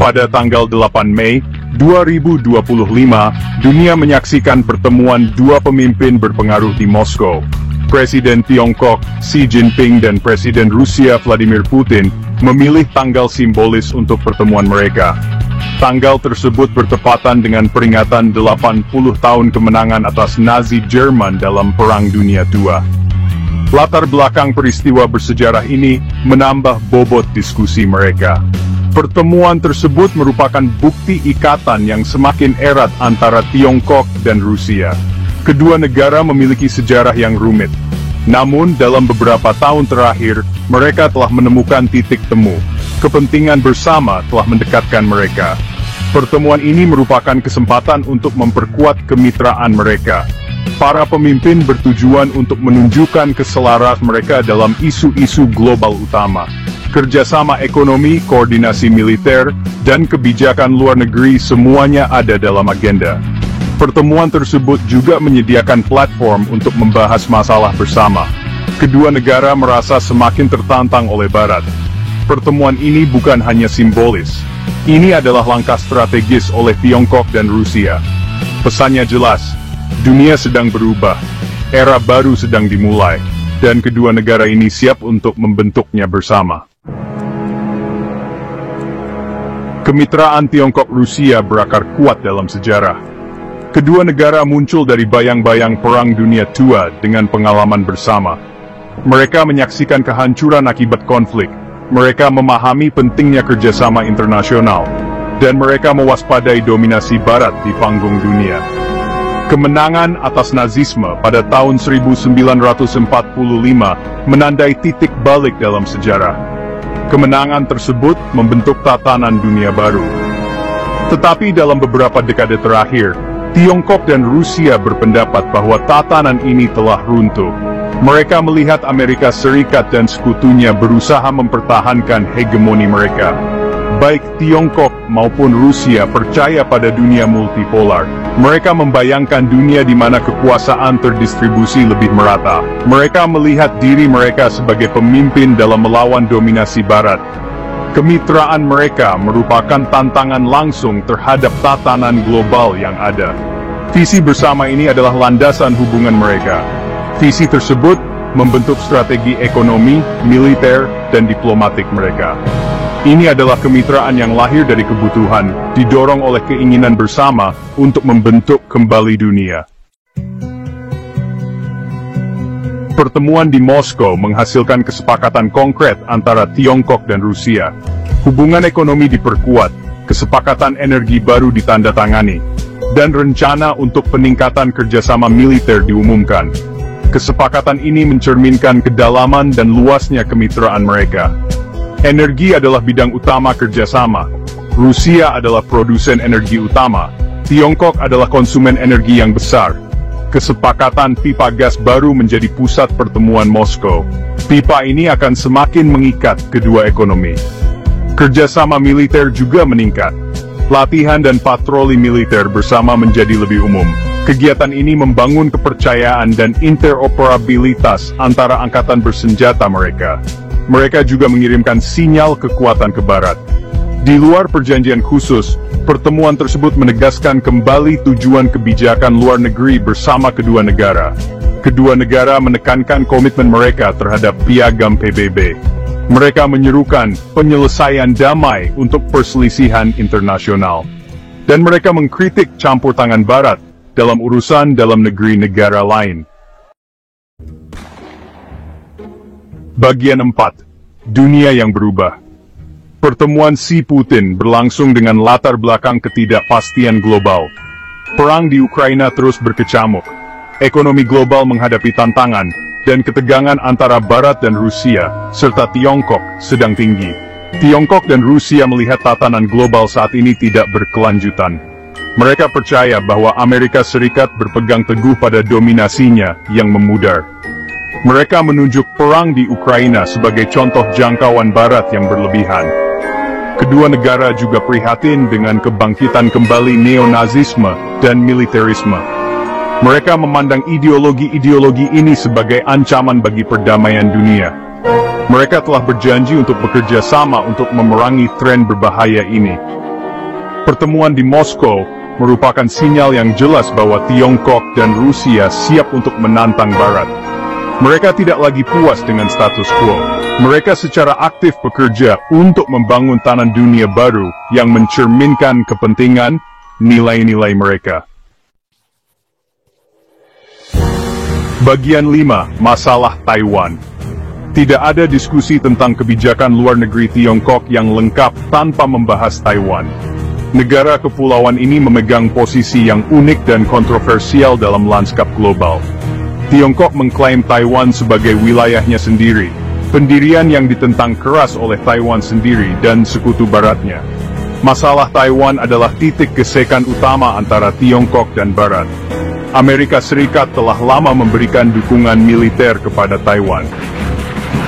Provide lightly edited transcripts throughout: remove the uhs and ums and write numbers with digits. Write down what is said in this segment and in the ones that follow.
pada tanggal 8 Mei 2025, dunia menyaksikan pertemuan dua pemimpin berpengaruh di Moskow. Presiden Tiongkok Xi Jinping dan Presiden Rusia Vladimir Putin memilih tanggal simbolis untuk pertemuan mereka. Tanggal tersebut bertepatan dengan peringatan 80 tahun kemenangan atas Nazi Jerman dalam Perang Dunia II. Latar belakang peristiwa bersejarah ini menambah bobot diskusi mereka. Pertemuan tersebut merupakan bukti ikatan yang semakin erat antara Tiongkok dan Rusia. Kedua negara memiliki sejarah yang rumit. Namun, dalam beberapa tahun terakhir, mereka telah menemukan titik temu. Kepentingan bersama telah mendekatkan mereka. Pertemuan ini merupakan kesempatan untuk memperkuat kemitraan mereka. Para pemimpin bertujuan untuk menunjukkan keselarasan mereka dalam isu-isu global utama. Kerjasama ekonomi, koordinasi militer, dan kebijakan luar negeri semuanya ada dalam agenda. Pertemuan tersebut juga menyediakan platform untuk membahas masalah bersama. Kedua negara merasa semakin tertantang oleh Barat. Pertemuan ini bukan hanya simbolis. Ini adalah langkah strategis oleh Tiongkok dan Rusia. Pesannya jelas, dunia sedang berubah, era baru sedang dimulai, dan kedua negara ini siap untuk membentuknya bersama. Kemitraan Tiongkok-Rusia berakar kuat dalam sejarah. Kedua negara muncul dari bayang-bayang Perang Dunia II dengan pengalaman bersama. Mereka menyaksikan kehancuran akibat konflik. Mereka memahami pentingnya kerjasama internasional, dan mereka mewaspadai dominasi Barat di panggung dunia. Kemenangan atas Nazisme pada tahun 1945 menandai titik balik dalam sejarah. Kemenangan tersebut membentuk tatanan dunia baru. Tetapi dalam beberapa dekade terakhir, Tiongkok dan Rusia berpendapat bahwa tatanan ini telah runtuh. Mereka melihat Amerika Serikat dan sekutunya berusaha mempertahankan hegemoni mereka. Baik Tiongkok maupun Rusia percaya pada dunia multipolar. Mereka membayangkan dunia di mana kekuasaan terdistribusi lebih merata. Mereka melihat diri mereka sebagai pemimpin dalam melawan dominasi Barat. Kemitraan mereka merupakan tantangan langsung terhadap tatanan global yang ada. Visi bersama ini adalah landasan hubungan mereka. Visi tersebut membentuk strategi ekonomi, militer, dan diplomatik mereka. Ini adalah kemitraan yang lahir dari kebutuhan, didorong oleh keinginan bersama untuk membentuk kembali dunia. Pertemuan di Moskow menghasilkan kesepakatan konkret antara Tiongkok dan Rusia. Hubungan ekonomi diperkuat, kesepakatan energi baru ditandatangani, dan rencana untuk peningkatan kerjasama militer diumumkan. Kesepakatan ini mencerminkan kedalaman dan luasnya kemitraan mereka. Energi adalah bidang utama kerjasama. Rusia adalah produsen energi utama. Tiongkok adalah konsumen energi yang besar. Kesepakatan pipa gas baru menjadi pusat pertemuan Moskow. Pipa ini akan semakin mengikat kedua ekonomi. Kerjasama militer juga meningkat. Latihan dan patroli militer bersama menjadi lebih umum. Kegiatan ini membangun kepercayaan dan interoperabilitas antara angkatan bersenjata mereka. Mereka juga mengirimkan sinyal kekuatan ke Barat. Di luar perjanjian khusus, pertemuan tersebut menegaskan kembali tujuan kebijakan luar negeri bersama kedua negara. Kedua negara menekankan komitmen mereka terhadap piagam PBB. Mereka menyerukan penyelesaian damai untuk perselisihan internasional. Dan mereka mengkritik campur tangan Barat dalam urusan dalam negeri negara lain. Bagian 4. Dunia yang berubah. Pertemuan Xi Putin berlangsung dengan latar belakang ketidakpastian global. Perang di Ukraina terus berkecamuk. Ekonomi global menghadapi tantangan, dan ketegangan antara Barat dan Rusia, serta Tiongkok, sedang tinggi. Tiongkok dan Rusia melihat tatanan global saat ini tidak berkelanjutan. Mereka percaya bahwa Amerika Serikat berpegang teguh pada dominasinya yang memudar. Mereka menunjuk perang di Ukraina sebagai contoh jangkauan Barat yang berlebihan. Kedua negara juga prihatin dengan kebangkitan kembali neonazisme dan militerisme. Mereka memandang ideologi-ideologi ini sebagai ancaman bagi perdamaian dunia. Mereka telah berjanji untuk bekerja sama untuk memerangi tren berbahaya ini. Pertemuan di Moskow merupakan sinyal yang jelas bahwa Tiongkok dan Rusia siap untuk menantang Barat. Mereka tidak lagi puas dengan status quo. Mereka secara aktif bekerja untuk membangun tatanan dunia baru yang mencerminkan kepentingan nilai-nilai mereka. Bagian 5. Masalah Taiwan. Tidak ada diskusi tentang kebijakan luar negeri Tiongkok yang lengkap tanpa membahas Taiwan. Negara kepulauan ini memegang posisi yang unik dan kontroversial dalam lanskap global. Tiongkok mengklaim Taiwan sebagai wilayahnya sendiri, pendirian yang ditentang keras oleh Taiwan sendiri dan sekutu baratnya. Masalah Taiwan adalah titik gesekan utama antara Tiongkok dan Barat. Amerika Serikat telah lama memberikan dukungan militer kepada Taiwan.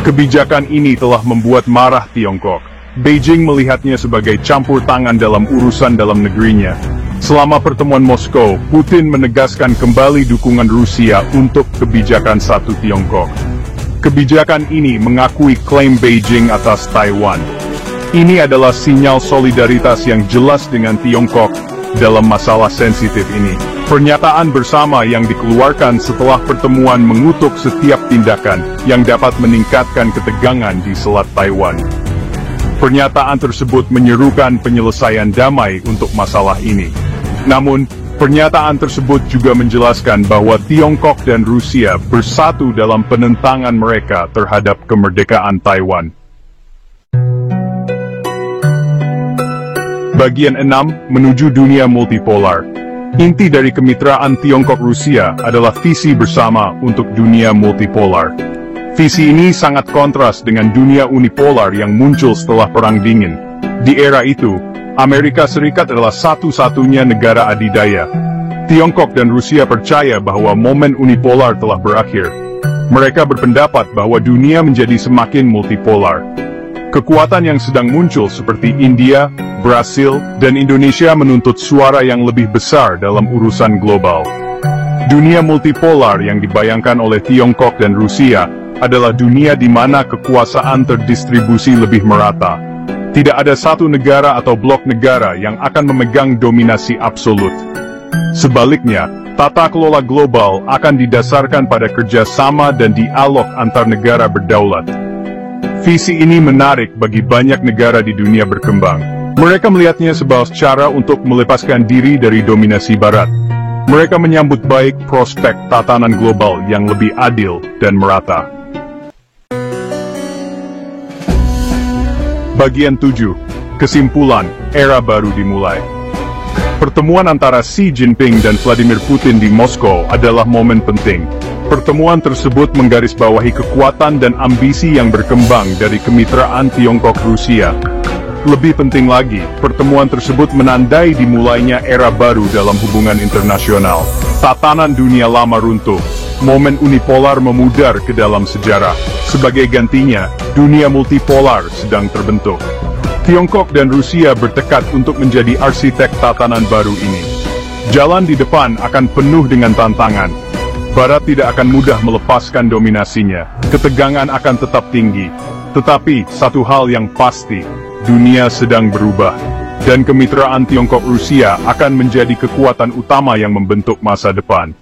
Kebijakan ini telah membuat marah Tiongkok. Beijing melihatnya sebagai campur tangan dalam urusan dalam negerinya. Selama pertemuan Moskow, Putin menegaskan kembali dukungan Rusia untuk kebijakan satu Tiongkok. Kebijakan ini mengakui klaim Beijing atas Taiwan. Ini adalah sinyal solidaritas yang jelas dengan Tiongkok dalam masalah sensitif ini. Pernyataan bersama yang dikeluarkan setelah pertemuan mengutuk setiap tindakan yang dapat meningkatkan ketegangan di Selat Taiwan. Pernyataan tersebut menyerukan penyelesaian damai untuk masalah ini. Namun, pernyataan tersebut juga menjelaskan bahwa Tiongkok dan Rusia bersatu dalam penentangan mereka terhadap kemerdekaan Taiwan. Bagian 6. Menuju dunia multipolar. Inti dari kemitraan Tiongkok-Rusia adalah visi bersama untuk dunia multipolar. Visi ini sangat kontras dengan dunia unipolar yang muncul setelah Perang Dingin. Di era itu, Amerika Serikat adalah satu-satunya negara adidaya. Tiongkok dan Rusia percaya bahwa momen unipolar telah berakhir. Mereka berpendapat bahwa dunia menjadi semakin multipolar. Kekuatan yang sedang muncul seperti India, Brasil, dan Indonesia menuntut suara yang lebih besar dalam urusan global. Dunia multipolar yang dibayangkan oleh Tiongkok dan Rusia adalah dunia di mana kekuasaan terdistribusi lebih merata. Tidak ada satu negara atau blok negara yang akan memegang dominasi absolut. Sebaliknya, tata kelola global akan didasarkan pada kerjasama dan dialog antar negara berdaulat. Visi ini menarik bagi banyak negara di dunia berkembang. Mereka melihatnya sebagai cara untuk melepaskan diri dari dominasi Barat. Mereka menyambut baik prospek tatanan global yang lebih adil dan merata. Bagian 7. Kesimpulan, era baru dimulai. Pertemuan antara Xi Jinping dan Vladimir Putin di Moskow adalah momen penting. Pertemuan tersebut menggarisbawahi kekuatan dan ambisi yang berkembang dari kemitraan Tiongkok-Rusia. Lebih penting lagi, pertemuan tersebut menandai dimulainya era baru dalam hubungan internasional. Tatanan dunia lama runtuh. Momen unipolar memudar ke dalam sejarah. Sebagai gantinya, dunia multipolar sedang terbentuk. Tiongkok dan Rusia bertekad untuk menjadi arsitek tatanan baru ini. Jalan di depan akan penuh dengan tantangan. Barat tidak akan mudah melepaskan dominasinya. Ketegangan akan tetap tinggi. Tetapi, satu hal yang pasti, dunia sedang berubah. Dan kemitraan Tiongkok-Rusia akan menjadi kekuatan utama yang membentuk masa depan.